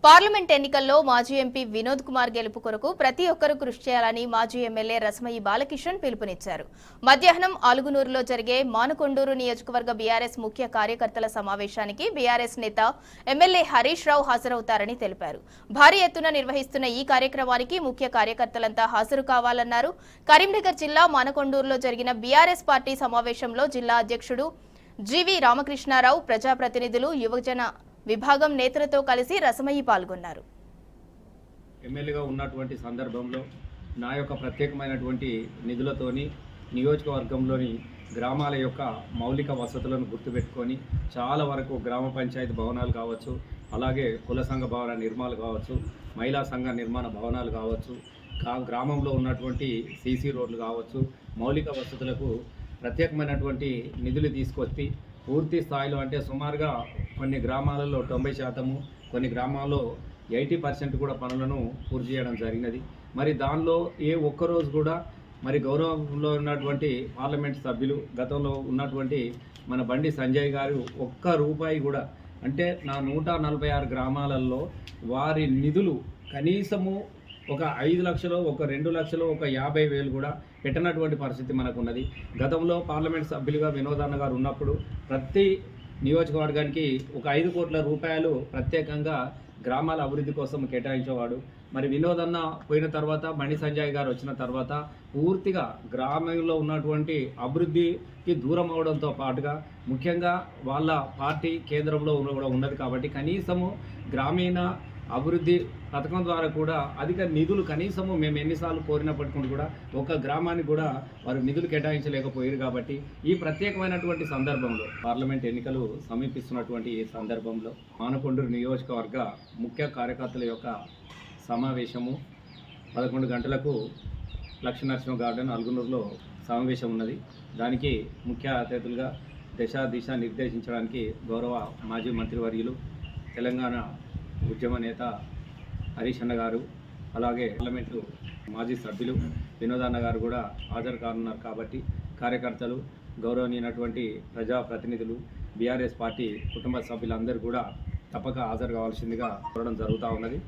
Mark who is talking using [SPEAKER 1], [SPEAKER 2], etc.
[SPEAKER 1] Parliament ఎన్నికల్లో మాజీ MP Vinod Kumar గెలుపు కొరకు ప్రతి ఒక్కరూ కృషి చేయాలని మాజీ ఎమ్మెల్యే రసమయి బాలకిషన్ పిలుపునిచ్చారు. మధ్యాహ్నం ఆలుగునూరులో జరిగే మానకొండూరు నియోజకవర్గ బీఆర్ఎస్ ముఖ్య కార్యకర్తల సమావేశానికి బీఆర్ఎస్ నేత ఎమ్మెల్యే హరీష్ రావు హాజరవుతారని తెలిపారు. భారీ ఎత్తున నిర్వహిస్తున్న ఈ కార్యక్రమానికి ముఖ్య కార్యకర్తలంతా హాజరు కావాలన్నారు. కరీంనగర్ జిల్లా మానకొండూరులో జరిగిన బీఆర్ఎస్ పార్టీ సమావేశంలో జిల్లా అధ్యక్షుడు జీవి రామకృష్ణారావు, ప్రజాప్రతినిధులు, యువజన విభాగం నేతలతో కలిసి రసమయి పాల్గొన్నారు.
[SPEAKER 2] ఎమ్మెల్యేగా ఉన్నటువంటి సందర్భంలో నా యొక్క ప్రత్యేకమైనటువంటి నిధులతోని నియోజకవర్గంలోని గ్రామాల యొక్క మౌలిక వసతులను గుర్తుపెట్టుకొని చాలా వరకు గ్రామ పంచాయతీ భవనాలు కావచ్చు, అలాగే కుల సంఘ భవన నిర్మాణాలు కావచ్చు, మహిళా సంఘ నిర్మాణ భవనాలు కావచ్చు, గ్రామంలో ఉన్నటువంటి సీసీ రోడ్లు కావచ్చు, మౌలిక వసతులకు ప్రత్యేకమైనటువంటి నిధులు తీసుకొచ్చి పూర్తి స్థాయిలో అంటే సుమారుగా కొన్ని గ్రామాలలో 90%, కొన్ని గ్రామాల్లో 80% కూడా పనులను పూర్తి చేయడం జరిగినది. మరి దానిలో ఏ ఒక్కరోజు కూడా మరి గౌరవంలో ఉన్నటువంటి పార్లమెంట్ సభ్యులు గతంలో ఉన్నటువంటి మన బండి సంజయ్ గారు ఒక్క రూపాయి కూడా అంటే నా 146 గ్రామాలలో వారి నిధులు కనీసము ఒక 5 లక్షలు, ఒక 2 లక్షలు, ఒక 50,000 కూడా పెట్టినటువంటి పరిస్థితి మనకు ఉన్నది. గతంలో పార్లమెంట్ సభ్యులుగా వినోదన్న గారు ఉన్నప్పుడు ప్రతి నియోజకవర్గానికి ఒక 5 కోట్ల రూపాయలు ప్రత్యేకంగా గ్రామాల అభివృద్ధి కోసం కేటాయించేవాడు. మరి వినోదన్న పోయిన తర్వాత బండి సంజయ్ గారు వచ్చిన తర్వాత పూర్తిగా గ్రామంలో ఉన్నటువంటి అభివృద్ధికి దూరం అవడంతో పాటుగా ముఖ్యంగా వాళ్ళ పార్టీ కేంద్రంలో కూడా ఉన్నది కాబట్టి కనీసము గ్రామీణ అభివృద్ధి పథకం ద్వారా కూడా అధిక నిధులు కనీసము మేము ఎన్నిసార్లు కోరినప్పటికీ కూడా ఒక గ్రామానికి కూడా వారు నిధులు కేటాయించలేకపోయారు. కాబట్టి ఈ ప్రత్యేకమైనటువంటి సందర్భంలో పార్లమెంట్ ఎన్నికలు సమీపిస్తున్నటువంటి ఈ సందర్భంలో మానకొండూరు నియోజకవర్గ ముఖ్య కార్యకర్తల యొక్క సమావేశము 11 గంటలకు లక్ష్మీనరసింహ గార్డెన్ అలుగునూరులో సమావేశం ఉన్నది. దానికి ముఖ్య అతిథులుగా దిశ నిర్దేశించడానికి గౌరవ మాజీ మంత్రివర్యులు తెలంగాణ ఉద్యమ నేత హరీష్ అన్న గారు, అలాగే పార్లమెంటు మాజీ సభ్యులు వినోదన్న గారు కూడా హాజరు కానున్నారు. కాబట్టి కార్యకర్తలు, గౌరవనీయమైనటువంటి ప్రజాప్రతినిధులు, బీఆర్ఎస్ పార్టీ కుటుంబ సభ్యులందరూ కూడా తప్పక హాజరు కావాల్సిందిగా కోరడం జరుగుతూ ఉన్నది.